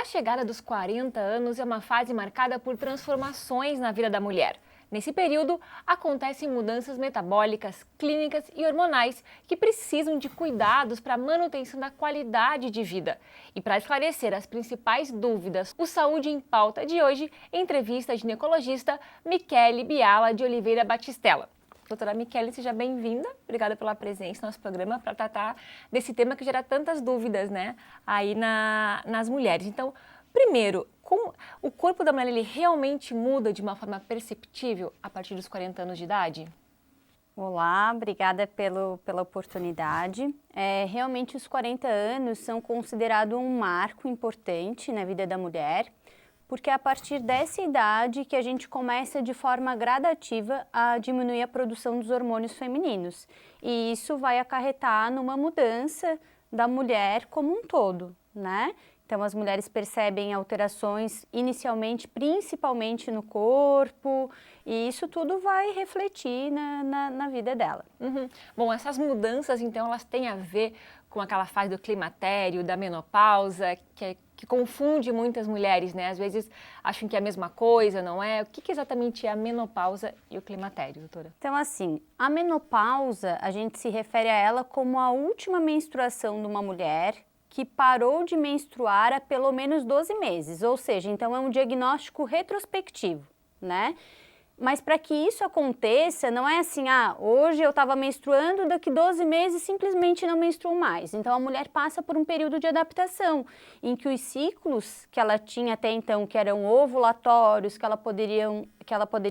A chegada dos 40 anos é uma fase marcada por transformações na vida da mulher. Nesse período, acontecem mudanças metabólicas, clínicas e hormonais que precisam de cuidados para a manutenção da qualidade de vida. E para esclarecer as principais dúvidas, o Saúde em Pauta de hoje entrevista a ginecologista Michele Biala de Oliveira Batistella. Doutora Michele, seja bem-vinda. Obrigada pela presença no nosso programa para tratar desse tema que gera tantas dúvidas, aí nas mulheres. Então, primeiro, como o corpo da mulher ele realmente muda de uma forma perceptível a partir dos 40 anos de idade? Olá, obrigada pela oportunidade. Realmente os 40 anos são considerados um marco importante na vida da mulher, porque é a partir dessa idade que a gente começa de forma gradativa a diminuir a produção dos hormônios femininos. E isso vai acarretar numa mudança da mulher como um todo, né? Então, as mulheres percebem alterações inicialmente, principalmente no corpo, e isso tudo vai refletir na vida dela. Uhum. Bom, essas mudanças, então, elas têm a ver com aquela fase do climatério, da menopausa, que confunde muitas mulheres, né? Às vezes acham que é a mesma coisa, não é? O que exatamente é a menopausa e o climatério, doutora? Então, assim, a menopausa, a gente se refere a ela como a última menstruação de uma mulher que parou de menstruar há pelo menos 12 meses, ou seja, então é um diagnóstico retrospectivo, né? Mas para que isso aconteça, não é assim, hoje eu estava menstruando, daqui 12 meses simplesmente não menstruo mais. Então a mulher passa por um período de adaptação, em que os ciclos que ela tinha até então, que eram ovulatórios, que ela poderia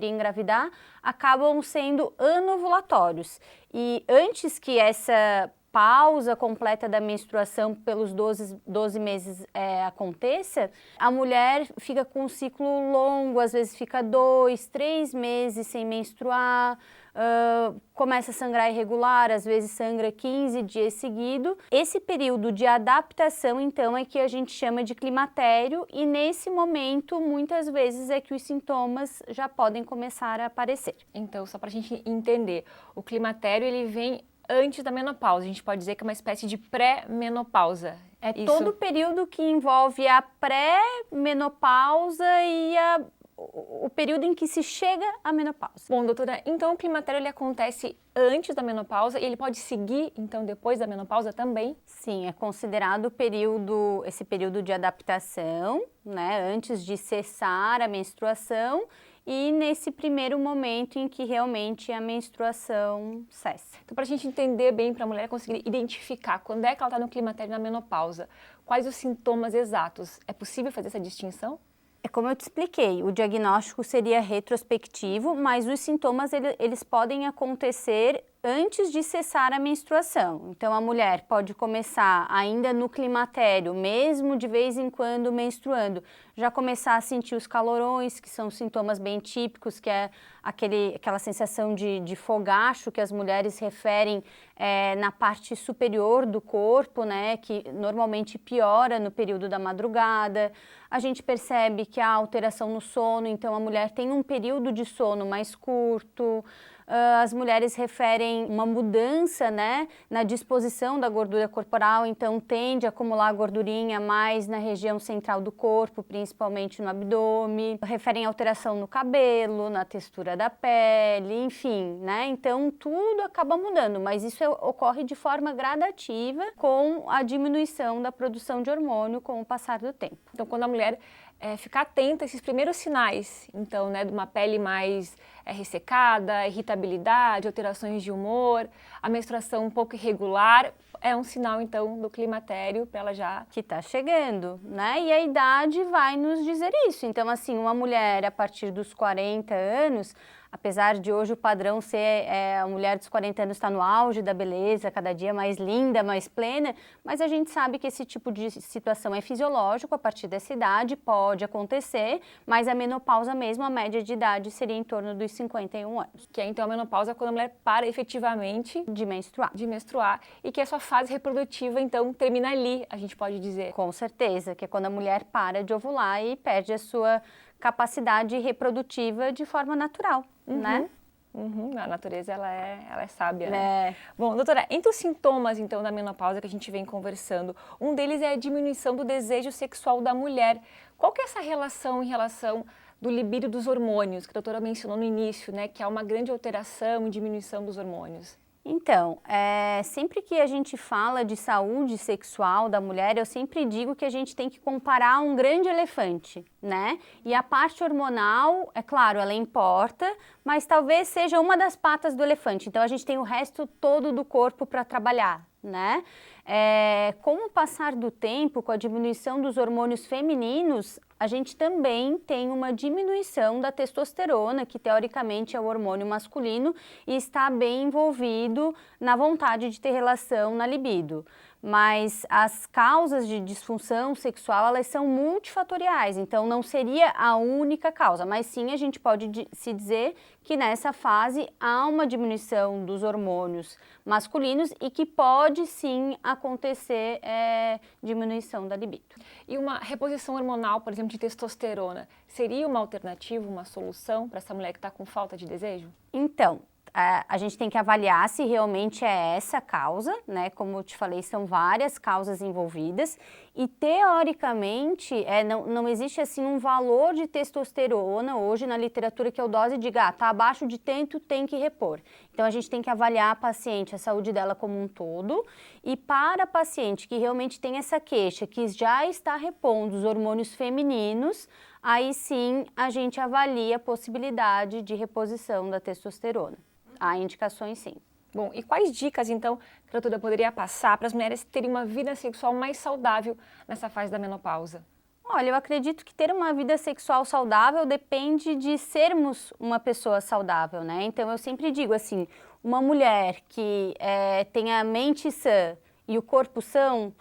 engravidar, acabam sendo anovulatórios. E antes que essa pausa completa da menstruação pelos 12 meses aconteça, a mulher fica com um ciclo longo, às vezes fica 2, 3 meses sem menstruar, começa a sangrar irregular, às vezes sangra 15 dias seguidos. Esse período de adaptação, então, é que a gente chama de climatério e nesse momento, muitas vezes, é que os sintomas já podem começar a aparecer. Então, só para a gente entender, o climatério ele vem antes da menopausa, a gente pode dizer que é uma espécie de pré-menopausa. Todo o período que envolve a pré-menopausa e o período em que se chega à menopausa. Bom, doutora, então o climatério ele acontece antes da menopausa e ele pode seguir, então, depois da menopausa também? Sim, é considerado esse período de adaptação, né, antes de cessar a menstruação e nesse primeiro momento em que realmente a menstruação cessa. Então, para a gente entender bem, para a mulher conseguir identificar quando é que ela está no climatério e na menopausa, quais os sintomas exatos, é possível fazer essa distinção? É como eu te expliquei, o diagnóstico seria retrospectivo, mas os sintomas eles podem acontecer antes de cessar a menstruação. Então, a mulher pode começar ainda no climatério, mesmo de vez em quando menstruando, já começar a sentir os calorões, que são sintomas bem típicos, que é aquela sensação de fogacho que as mulheres referem na parte superior do corpo, né, que normalmente piora no período da madrugada. A gente percebe que há alteração no sono, então a mulher tem um período de sono mais curto. As mulheres referem uma mudança, né, na disposição da gordura corporal, então tende a acumular gordurinha mais na região central do corpo, principalmente no abdômen. Referem alteração no cabelo, na textura da pele, enfim, né? Então tudo acaba mudando, mas isso ocorre de forma gradativa com a diminuição da produção de hormônio com o passar do tempo. Então, quando a mulher ficar atenta a esses primeiros sinais, então, né, de uma pele mais ressecada, irritabilidade, alterações de humor, a menstruação um pouco irregular, é um sinal, então, do climatério para ela já... Que está chegando, né? E a idade vai nos dizer isso. Então, assim, uma mulher a partir dos 40 anos, apesar de hoje o padrão ser a mulher dos 40 anos está no auge da beleza, cada dia mais linda, mais plena, mas a gente sabe que esse tipo de situação é fisiológico, a partir dessa idade pode acontecer, mas a menopausa mesmo, a média de idade seria em torno dos 51 anos. Que é então a menopausa quando a mulher para efetivamente de menstruar e que a sua fase reprodutiva então termina ali, a gente pode dizer. Com certeza, que é quando a mulher para de ovular e perde a sua capacidade reprodutiva de forma natural, né? A natureza, ela é sábia, né? É. Bom, doutora, entre os sintomas, então, da menopausa que a gente vem conversando, um deles é a diminuição do desejo sexual da mulher. Qual que é essa relação em relação do libido dos hormônios, que a doutora mencionou no início, né? Que há uma grande alteração e diminuição dos hormônios. Então, sempre que a gente fala de saúde sexual da mulher, eu sempre digo que a gente tem que comparar um grande elefante, né? E a parte hormonal, é claro, ela importa, mas talvez seja uma das patas do elefante. Então, a gente tem o resto todo do corpo para trabalhar, né? Com o passar do tempo, com a diminuição dos hormônios femininos, a gente também tem uma diminuição da testosterona, que teoricamente é o hormônio masculino e está bem envolvido na vontade de ter relação, na libido. Mas as causas de disfunção sexual, elas são multifatoriais, então não seria a única causa, mas sim a gente pode se dizer que nessa fase há uma diminuição dos hormônios masculinos e que pode sim acontecer diminuição da libido. E uma reposição hormonal, por exemplo, de testosterona, seria uma alternativa, uma solução para essa mulher que está com falta de desejo? Então, a gente tem que avaliar se realmente é essa a causa, né? Como eu te falei, são várias causas envolvidas e teoricamente não existe assim um valor de testosterona hoje na literatura que eu dose diga, está abaixo de tanto, tem que repor. Então a gente tem que avaliar a paciente, a saúde dela como um todo e para a paciente que realmente tem essa queixa, que já está repondo os hormônios femininos, aí sim a gente avalia a possibilidade de reposição da testosterona. Há indicações sim. Bom, e quais dicas, então, que a doutora poderia passar para as mulheres terem uma vida sexual mais saudável nessa fase da menopausa? Olha, eu acredito que ter uma vida sexual saudável depende de sermos uma pessoa saudável, né? Então, eu sempre digo assim, uma mulher que tem a mente sã e o corpo são,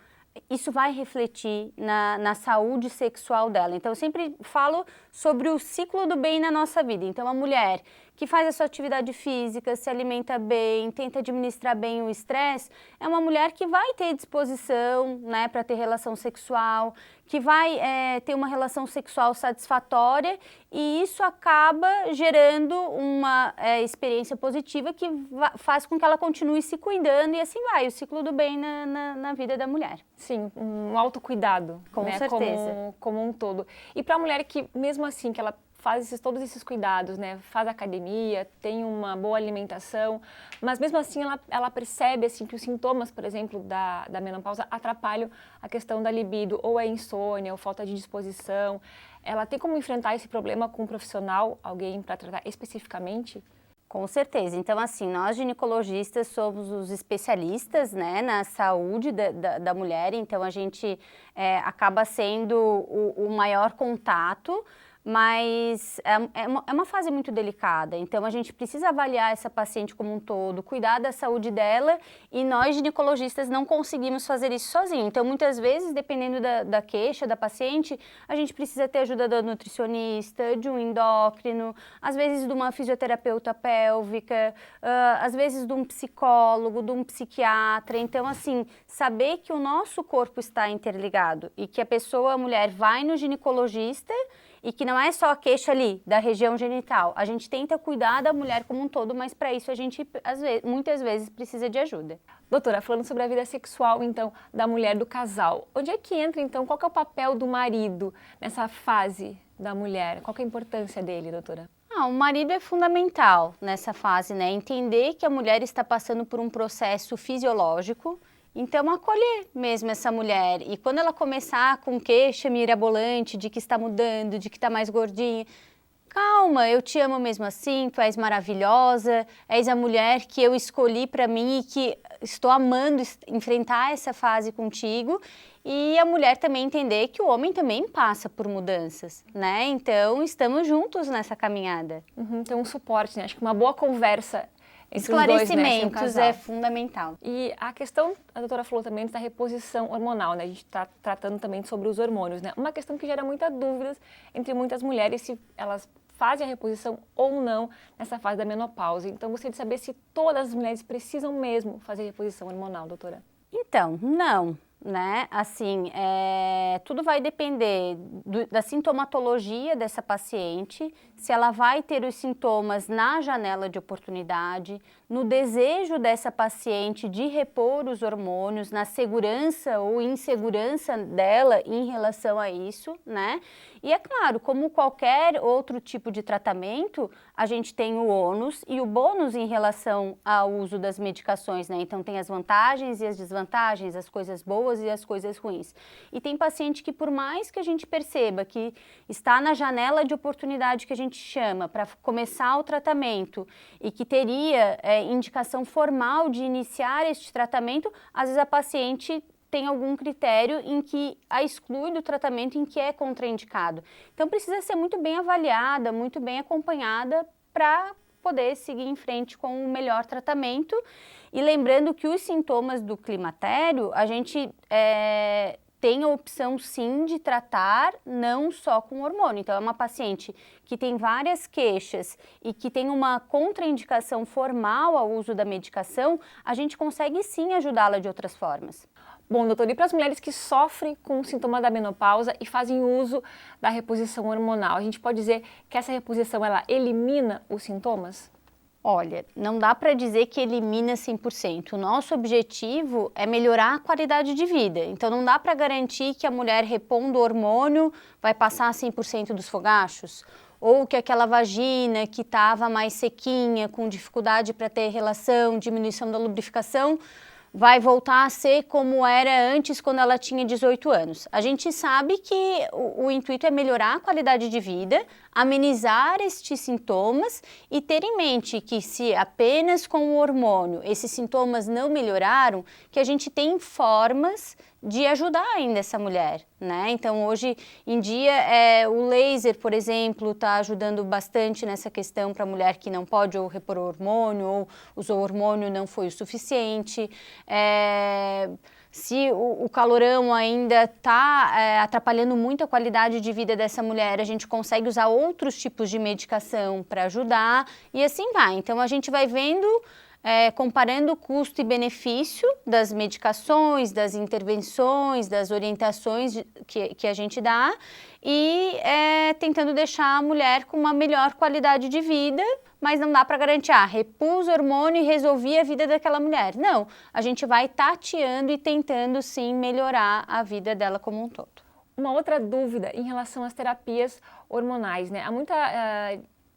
isso vai refletir na saúde sexual dela. Então, eu sempre falo sobre o ciclo do bem na nossa vida. Então, a mulher que faz a sua atividade física, se alimenta bem, tenta administrar bem o estresse, é uma mulher que vai ter disposição, né, para ter relação sexual, que vai ter uma relação sexual satisfatória e isso acaba gerando uma experiência positiva que faz com que ela continue se cuidando e assim vai, o ciclo do bem na vida da mulher. Sim, um autocuidado, com né, certeza. como um todo. E para a mulher que, mesmo assim, que ela faz todos esses cuidados, né? Faz academia, tem uma boa alimentação, mas mesmo assim ela percebe assim, que os sintomas, por exemplo, da menopausa atrapalham a questão da libido, ou é insônia, ou falta de disposição. Ela tem como enfrentar esse problema com um profissional, alguém para tratar especificamente? Com certeza. Então, assim, nós ginecologistas somos os especialistas, né, na saúde da mulher, então a gente acaba sendo o maior contato, mas é uma fase muito delicada, então a gente precisa avaliar essa paciente como um todo, cuidar da saúde dela e nós ginecologistas não conseguimos fazer isso sozinhos. Então muitas vezes, dependendo da queixa da paciente, a gente precisa ter ajuda da nutricionista, de um endócrino, às vezes de uma fisioterapeuta pélvica, às vezes de um psicólogo, de um psiquiatra. Então assim, saber que o nosso corpo está interligado e que a mulher vai no ginecologista e que não é só a queixa ali da região genital. A gente tenta cuidar da mulher como um todo, mas para isso a gente muitas vezes precisa de ajuda. Doutora, falando sobre a vida sexual, então, da mulher, do casal, onde é que entra, então, qual que é o papel do marido nessa fase da mulher? Qual que é a importância dele, doutora? O marido é fundamental nessa fase, né? Entender que a mulher está passando por um processo fisiológico. Então, acolher mesmo essa mulher e quando ela começar com queixa mirabolante de que está mudando, de que está mais gordinha, calma, eu te amo mesmo assim, tu és maravilhosa, és a mulher que eu escolhi para mim e que estou amando enfrentar essa fase contigo. E a mulher também entender que o homem também passa por mudanças, né? Então, estamos juntos nessa caminhada. Então, um suporte, né? Acho que uma boa conversa entre esclarecimentos os dois, né, é fundamental. E a questão, a doutora falou também da reposição hormonal, né? A gente está tratando também sobre os hormônios, né? Uma questão que gera muitas dúvidas entre muitas mulheres se elas fazem a reposição ou não nessa fase da menopausa. Então, gostaria de saber se todas as mulheres precisam mesmo fazer reposição hormonal, doutora. Então, não. né? Assim, tudo vai depender da sintomatologia dessa paciente, se ela vai ter os sintomas na janela de oportunidade, no desejo dessa paciente de repor os hormônios, na segurança ou insegurança dela em relação a isso, né? E é claro, como qualquer outro tipo de tratamento, a gente tem o ônus e o bônus em relação ao uso das medicações, né? Então tem as vantagens e as desvantagens, as coisas boas e as coisas ruins. E tem paciente que, por mais que a gente perceba que está na janela de oportunidade que a gente chama para começar o tratamento e que teria indicação formal de iniciar este tratamento, às vezes a paciente tem algum critério em que a exclui do tratamento em que é contraindicado. Então precisa ser muito bem avaliada, muito bem acompanhada para poder seguir em frente com o melhor tratamento. E lembrando que os sintomas do climatério, a gente tem a opção sim de tratar não só com hormônio. Então é uma paciente que tem várias queixas e que tem uma contraindicação formal ao uso da medicação, a gente consegue sim ajudá-la de outras formas. Bom, doutor, e para as mulheres que sofrem com o sintoma da menopausa e fazem uso da reposição hormonal, a gente pode dizer que essa reposição, ela elimina os sintomas? Olha, não dá para dizer que elimina 100%. O nosso objetivo é melhorar a qualidade de vida. Então não dá para garantir que a mulher repondo o hormônio vai passar 100% dos fogachos. Ou que aquela vagina que estava mais sequinha, com dificuldade para ter relação, diminuição da lubrificação, vai voltar a ser como era antes, quando ela tinha 18 anos. A gente sabe que o intuito é melhorar a qualidade de vida, amenizar estes sintomas e ter em mente que se apenas com o hormônio esses sintomas não melhoraram, que a gente tem formas de ajudar ainda essa mulher, né? Então hoje em dia o laser, por exemplo, está ajudando bastante nessa questão para a mulher que não pode ou repor o hormônio ou usou o hormônio não foi o suficiente. Se o calorão ainda está atrapalhando muito a qualidade de vida dessa mulher, a gente consegue usar outros tipos de medicação para ajudar e assim vai. Então a gente vai vendo, comparando o custo e benefício das medicações, das intervenções, das orientações que a gente dá e tentando deixar a mulher com uma melhor qualidade de vida, mas não dá para garantir, repus hormônio e resolvi a vida daquela mulher. Não, a gente vai tateando e tentando sim melhorar a vida dela como um todo. Uma outra dúvida em relação às terapias hormonais, né? Há muita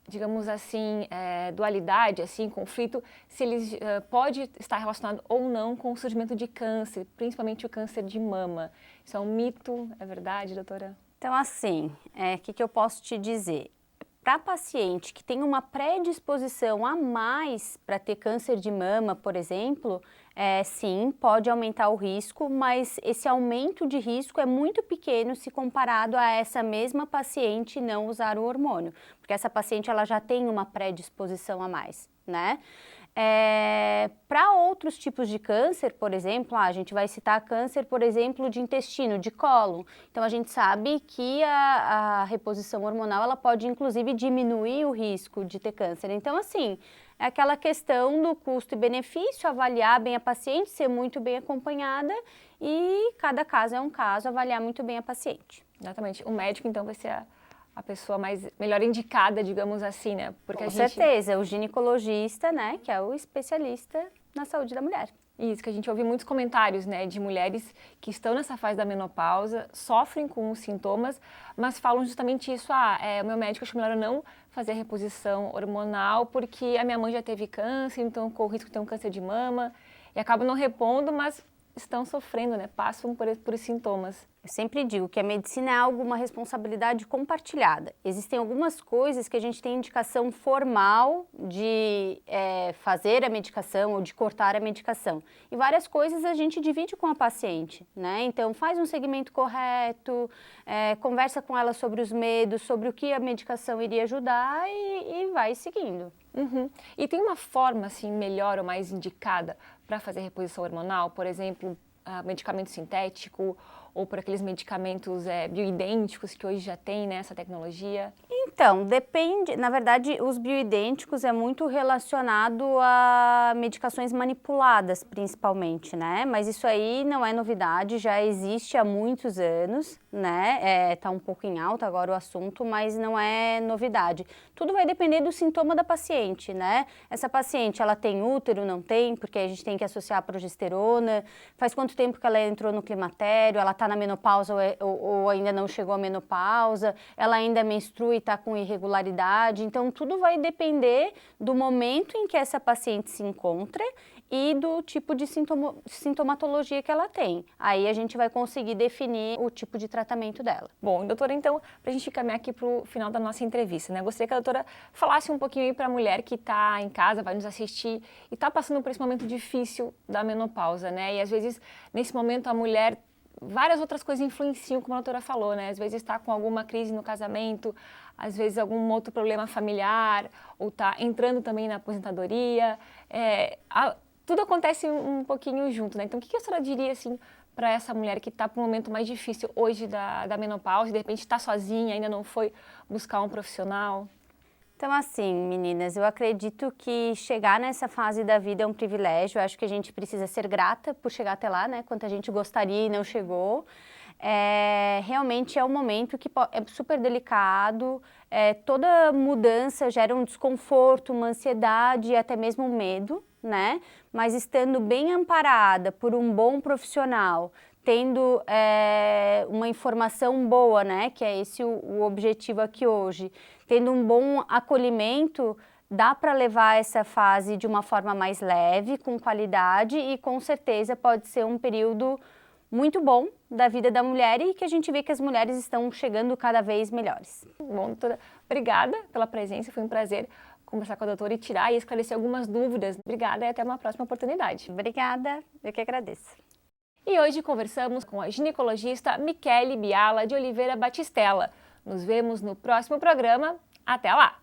digamos assim, dualidade, assim, conflito, se eles pode estar relacionado ou não com o surgimento de câncer, principalmente o câncer de mama. Isso é um mito, é verdade, doutora? Então, assim, que eu posso te dizer? Para paciente que tem uma predisposição a mais para ter câncer de mama, por exemplo, sim, pode aumentar o risco, mas esse aumento de risco é muito pequeno se comparado a essa mesma paciente não usar o hormônio, porque essa paciente ela já tem uma predisposição a mais, né? Para outros tipos de câncer, por exemplo, a gente vai citar câncer, por exemplo, de intestino, de cólon. Então, a gente sabe que a reposição hormonal, ela pode, inclusive, diminuir o risco de ter câncer. Então, assim, é aquela questão do custo e benefício, avaliar bem a paciente, ser muito bem acompanhada e cada caso é um caso, avaliar muito bem a paciente. Exatamente. O médico, então, vai ser a pessoa melhor indicada, digamos assim, né? Porque Com certeza, o ginecologista, né, que é o especialista na saúde da mulher. Isso, que a gente ouve muitos comentários, né, de mulheres que estão nessa fase da menopausa, sofrem com os sintomas, mas falam justamente isso, o meu médico achou melhor eu não fazer a reposição hormonal porque a minha mãe já teve câncer, então corro o risco de ter um câncer de mama, e acabam não repondo, mas estão sofrendo, né, passam por os sintomas. Eu sempre digo que a medicina é uma responsabilidade compartilhada. Existem algumas coisas que a gente tem indicação formal de fazer a medicação ou de cortar a medicação. E várias coisas a gente divide com a paciente, né? Então faz um segmento correto, conversa com ela sobre os medos, sobre o que a medicação iria ajudar e vai seguindo. Uhum. E tem uma forma assim melhor ou mais indicada para fazer reposição hormonal? Por exemplo, medicamento sintético ou por aqueles medicamentos bioidênticos que hoje já tem, né, essa tecnologia? Então, depende, na verdade, os bioidênticos é muito relacionado a medicações manipuladas, principalmente, né? Mas isso aí não é novidade, já existe há muitos anos, né? Tá um pouco em alta agora o assunto, mas não é novidade. Tudo vai depender do sintoma da paciente, né? Essa paciente, ela tem útero, não tem? Porque a gente tem que associar a progesterona. Faz quanto tempo que ela entrou no climatério? Ela tá na menopausa ou ainda não chegou à menopausa? Ela ainda menstrua e tá com irregularidade? Então, tudo vai depender do momento em que essa paciente se encontra e do tipo de sintomatologia que ela tem. Aí a gente vai conseguir definir o tipo de tratamento dela. Bom, doutora, então, para a gente caminhar aqui para o final da nossa entrevista, né? Gostaria que a doutora falasse um pouquinho aí para a mulher que está em casa, vai nos assistir e está passando por esse momento difícil da menopausa, né? E às vezes, nesse momento, a mulher, várias outras coisas influenciam, como a doutora falou, né? Às vezes está com alguma crise no casamento, às vezes algum outro problema familiar, ou está entrando também na aposentadoria. Tudo acontece um pouquinho junto, né? Então, o que a senhora diria, assim, para essa mulher que está para um momento mais difícil hoje da menopausa, e de repente está sozinha, ainda não foi buscar um profissional? Então, assim, meninas, eu acredito que chegar nessa fase da vida é um privilégio. Eu acho que a gente precisa ser grata por chegar até lá, né? Quanto a gente gostaria e não chegou. Realmente é um momento que é super delicado. Toda mudança gera um desconforto, uma ansiedade e até mesmo um medo, né? Mas estando bem amparada por um bom profissional, tendo uma informação boa, né? Que é esse o objetivo aqui hoje. Tendo um bom acolhimento, dá para levar essa fase de uma forma mais leve, com qualidade e com certeza pode ser um período muito bom da vida da mulher e que a gente vê que as mulheres estão chegando cada vez melhores. Bom, doutora, obrigada pela presença, foi um prazer conversar com a doutora e tirar e esclarecer algumas dúvidas. Obrigada e até uma próxima oportunidade. Obrigada, eu que agradeço. E hoje conversamos com a ginecologista Michele Biala de Oliveira Batistella. Nos vemos no próximo programa. Até lá!